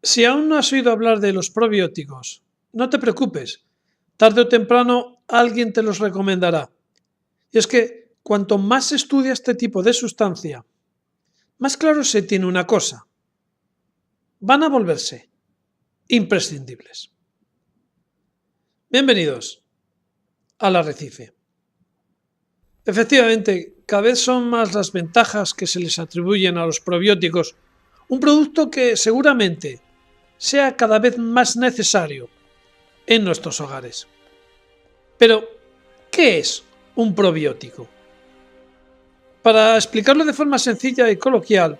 Si aún no has oído hablar de los probióticos, no te preocupes. Tarde o temprano alguien te los recomendará. Y es que cuanto más se estudia este tipo de sustancia, más claro se tiene una cosa. Van a volverse imprescindibles. Bienvenidos al Arrecife. Efectivamente, cada vez son más las ventajas que se les atribuyen a los probióticos, un producto que seguramente sea cada vez más necesario en nuestros hogares. Pero, ¿qué es un probiótico? Para explicarlo de forma sencilla y coloquial,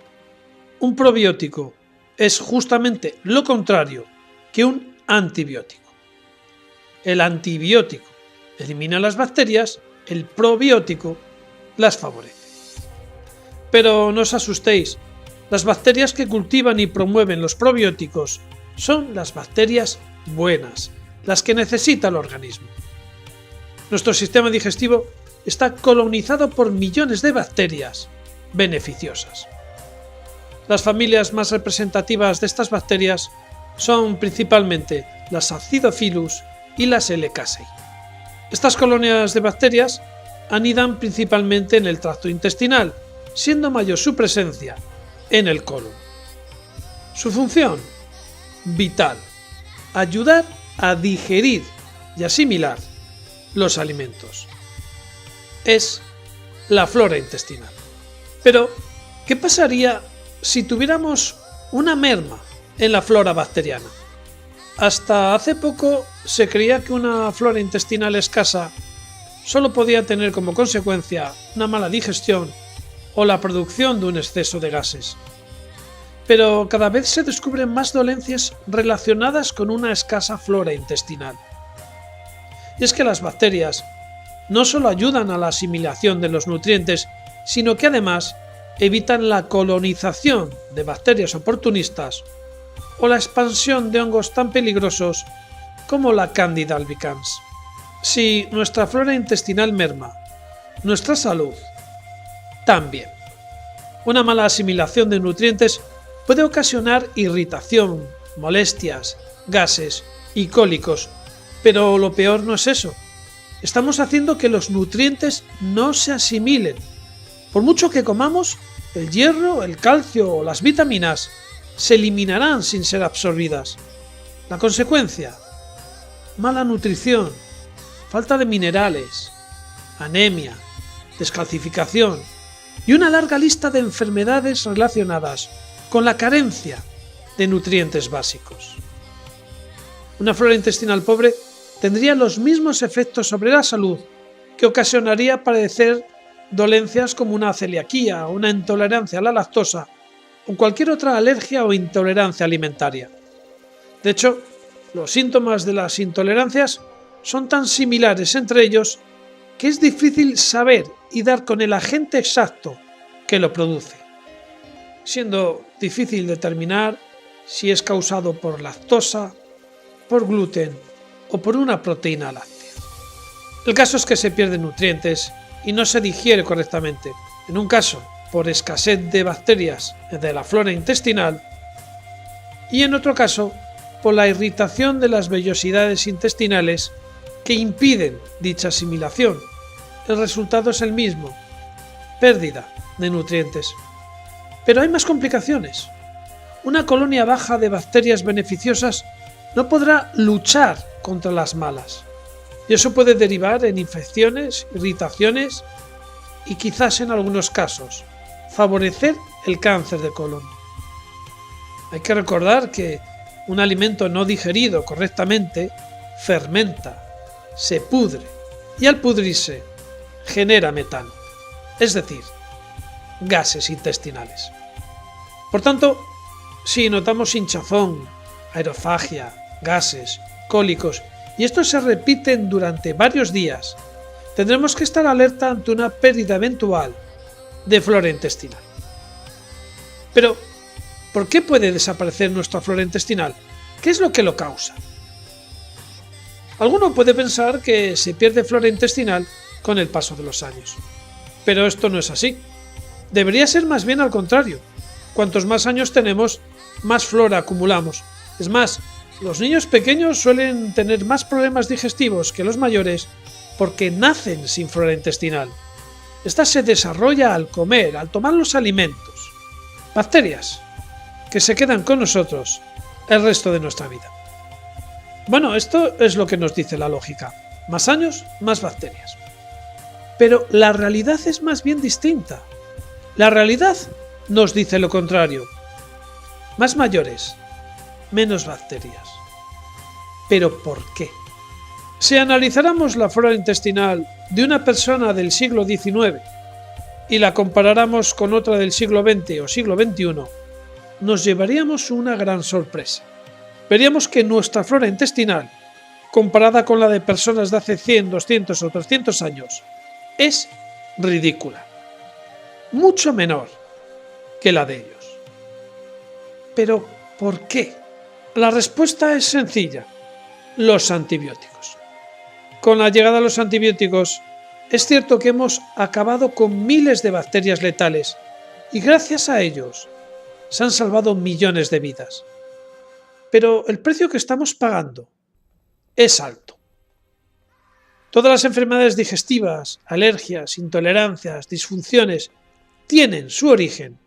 un probiótico es justamente lo contrario que un antibiótico. El antibiótico elimina las bacterias, el probiótico las favorece. Pero no os asustéis, las bacterias que cultivan y promueven los probióticos son las bacterias buenas, las que necesita el organismo. Nuestro sistema digestivo está colonizado por millones de bacterias beneficiosas. Las familias más representativas de estas bacterias son principalmente las Acidophilus y las L. casei. Estas colonias de bacterias anidan principalmente en el tracto intestinal, siendo mayor su presencia en el colon. Su función: vital, ayudar a digerir y asimilar los alimentos. Es la flora intestinal. Pero, ¿qué pasaría si tuviéramos una merma en la flora bacteriana? Hasta hace poco se creía que una flora intestinal escasa solo podía tener como consecuencia una mala digestión o la producción de un exceso de gases. Pero cada vez se descubren más dolencias relacionadas con una escasa flora intestinal. Y es que las bacterias no solo ayudan a la asimilación de los nutrientes, sino que además evitan la colonización de bacterias oportunistas o la expansión de hongos tan peligrosos como la Candida albicans. Si nuestra flora intestinal merma, nuestra salud también. Una mala asimilación de nutrientes puede ocasionar irritación, molestias, gases y cólicos, pero lo peor no es eso. Estamos haciendo que los nutrientes no se asimilen. Por mucho que comamos, el hierro, el calcio o las vitaminas se eliminarán sin ser absorbidas. La consecuencia: mala nutrición, falta de minerales, anemia, descalcificación y una larga lista de enfermedades relacionadas con la carencia de nutrientes básicos. Una flora intestinal pobre tendría los mismos efectos sobre la salud que ocasionaría padecer dolencias como una celiaquía, una intolerancia a la lactosa o cualquier otra alergia o intolerancia alimentaria. De hecho, los síntomas de las intolerancias son tan similares entre ellos que es difícil saber y dar con el agente exacto que lo produce, siendo difícil determinar si es causado por lactosa, por gluten o por una proteína láctea. El caso es que se pierden nutrientes y no se digiere correctamente, en un caso por escasez de bacterias de la flora intestinal y en otro caso por la irritación de las vellosidades intestinales que impiden dicha asimilación. El resultado es el mismo: pérdida de nutrientes. Pero hay más complicaciones. Una colonia baja de bacterias beneficiosas no podrá luchar contra las malas, y eso puede derivar en infecciones, irritaciones y quizás en algunos casos favorecer el cáncer de colon. Hay que recordar que un alimento no digerido correctamente fermenta, se pudre y al pudrirse genera metano, es decir, gases intestinales. Por tanto, si notamos hinchazón, aerofagia, gases, cólicos y estos se repiten durante varios días, tendremos que estar alerta ante una pérdida eventual de flora intestinal. Pero, ¿por qué puede desaparecer nuestra flora intestinal? ¿Qué es lo que lo causa? Alguno puede pensar que se pierde flora intestinal con el paso de los años, pero esto no es así. Debería ser más bien al contrario. Cuantos más años tenemos, más flora acumulamos, Es más, los niños pequeños suelen tener más problemas digestivos que los mayores porque nacen sin flora intestinal. Esta se desarrolla al comer, al tomar los alimentos. Bacterias que se quedan con nosotros el resto de nuestra vida. Bueno, esto es lo que nos dice la lógica. Más años, más bacterias. Pero la realidad es más bien distinta. La realidad nos dice lo contrario. Más mayores, menos bacterias. ¿Pero por qué? Si analizáramos la flora intestinal de una persona del siglo XIX y la comparáramos con otra del siglo XX o siglo XXI, nos llevaríamos una gran sorpresa. Veríamos que nuestra flora intestinal, comparada con la de personas de hace 100, 200 o 300 años, es ridícula. Mucho menor que la de ellos. ¿Pero por qué? La respuesta es sencilla. Los antibióticos. Con la llegada de los antibióticos, es cierto que hemos acabado con miles de bacterias letales y gracias a ellos se han salvado millones de vidas. Pero el precio que estamos pagando es alto. Todas las enfermedades digestivas, alergias, intolerancias, disfunciones, tienen su origen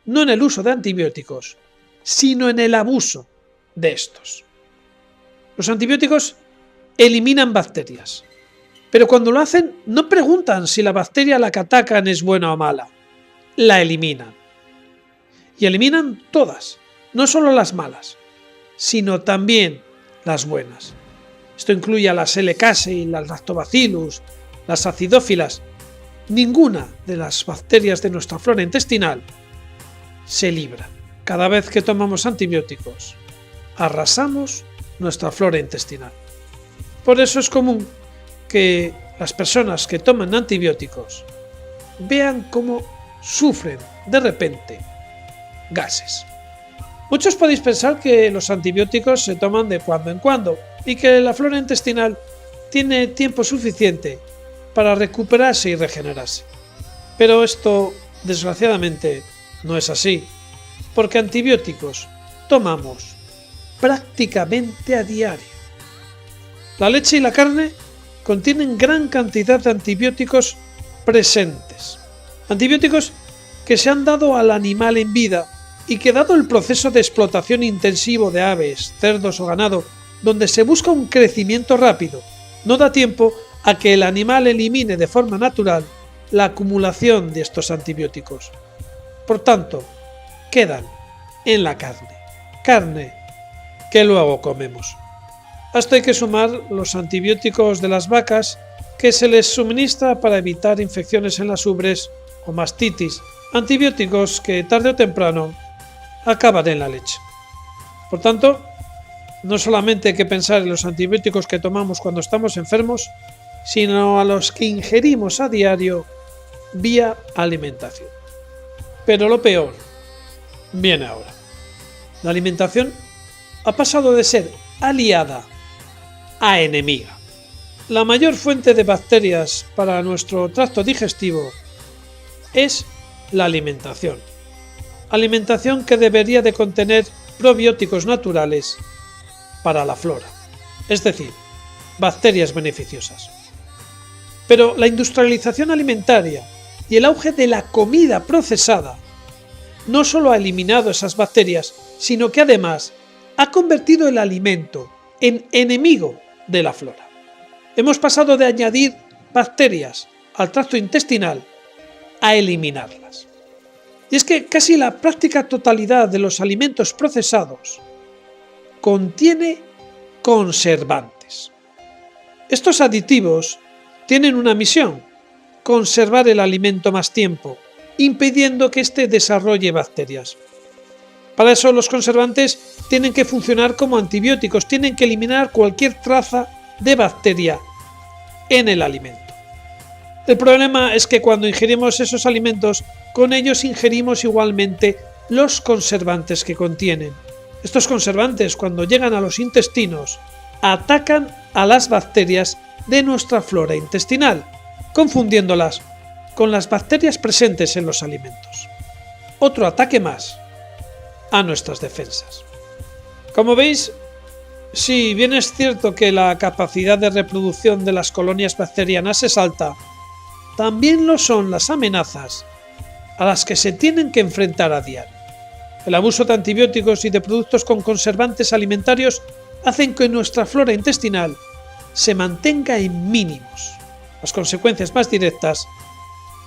no en el uso de antibióticos, sino en el abuso de estos. Los antibióticos eliminan bacterias, pero cuando lo hacen no preguntan si la bacteria a la que atacan es buena o mala, la eliminan. Y eliminan todas, no solo las malas, sino también las buenas. Esto incluye a las L. casei, las lactobacillus, las acidófilas. Ninguna de las bacterias de nuestra flora intestinal se libra. Cada vez que tomamos antibióticos, arrasamos nuestra flora intestinal. Por eso es común que las personas que toman antibióticos vean cómo sufren de repente gases. Muchos podéis pensar que los antibióticos se toman de cuando en cuando y que la flora intestinal tiene tiempo suficiente para recuperarse y regenerarse. Pero esto, desgraciadamente, no es así, porque antibióticos tomamos prácticamente a diario. La leche y la carne contienen gran cantidad de antibióticos presentes. Antibióticos que se han dado al animal en vida y que, dado el proceso de explotación intensivo de aves, cerdos o ganado, donde se busca un crecimiento rápido, no da tiempo a que el animal elimine de forma natural la acumulación de estos antibióticos. Por tanto, quedan en la carne que luego comemos. A esto hay que sumar los antibióticos de las vacas que se les suministra para evitar infecciones en las ubres o mastitis, antibióticos que tarde o temprano acaban en la leche. Por tanto, no solamente hay que pensar en los antibióticos que tomamos cuando estamos enfermos, sino a los que ingerimos a diario vía alimentación. Pero lo peor viene ahora. La alimentación ha pasado de ser aliada a enemiga. La mayor fuente de bacterias para nuestro tracto digestivo es la alimentación. Alimentación que debería de contener probióticos naturales para la flora, es decir, bacterias beneficiosas. Pero la industrialización alimentaria y el auge de la comida procesada no solo ha eliminado esas bacterias, sino que además ha convertido el alimento en enemigo de la flora. Hemos pasado de añadir bacterias al tracto intestinal a eliminarlas. Y es que casi la práctica totalidad de los alimentos procesados contiene conservantes. Estos aditivos tienen una misión: conservar el alimento más tiempo, impidiendo que éste desarrolle bacterias. Para eso los conservantes tienen que funcionar como antibióticos, tienen que eliminar cualquier traza de bacteria en el alimento. El problema es que cuando ingerimos esos alimentos, con ellos ingerimos igualmente los conservantes que contienen. Estos conservantes, cuando llegan a los intestinos, atacan a las bacterias de nuestra flora intestinal, confundiéndolas con las bacterias presentes en los alimentos. Otro ataque más a nuestras defensas. Como veis, si bien es cierto que la capacidad de reproducción de las colonias bacterianas es alta, también lo son las amenazas a las que se tienen que enfrentar a diario. El abuso de antibióticos y de productos con conservantes alimentarios hacen que nuestra flora intestinal se mantenga en mínimos. Las consecuencias más directas: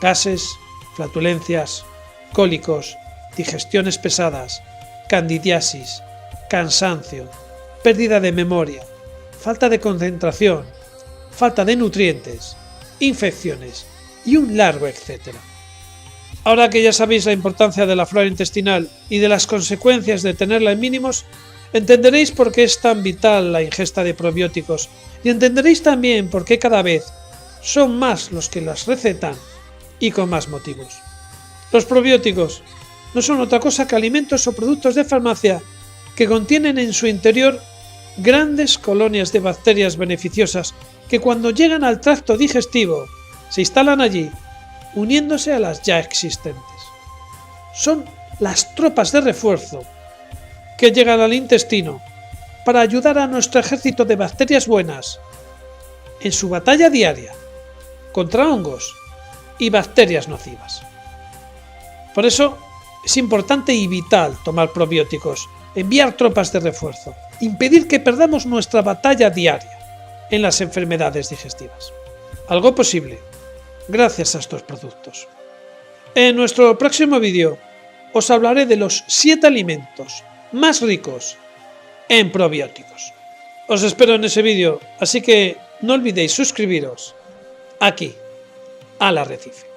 gases, flatulencias, cólicos, digestiones pesadas, candidiasis, cansancio, pérdida de memoria, falta de concentración, falta de nutrientes, infecciones y un largo etcétera. Ahora que ya sabéis la importancia de la flora intestinal y de las consecuencias de tenerla en mínimos, entenderéis por qué es tan vital la ingesta de probióticos y entenderéis también por qué cada vez son más los que las recetan y con más motivos. Los probióticos no son otra cosa que alimentos o productos de farmacia que contienen en su interior grandes colonias de bacterias beneficiosas que cuando llegan al tracto digestivo se instalan allí, uniéndose a las ya existentes. Son las tropas de refuerzo que llegan al intestino para ayudar a nuestro ejército de bacterias buenas en su batalla diaria contra hongos y bacterias nocivas. Por eso es importante y vital tomar probióticos, enviar tropas de refuerzo, impedir que perdamos nuestra batalla diaria en las enfermedades digestivas. Algo posible gracias a estos productos. En nuestro próximo vídeo os hablaré de los 7 alimentos más ricos en probióticos. Os espero en ese vídeo, así que no olvidéis suscribiros aquí al Arrecife.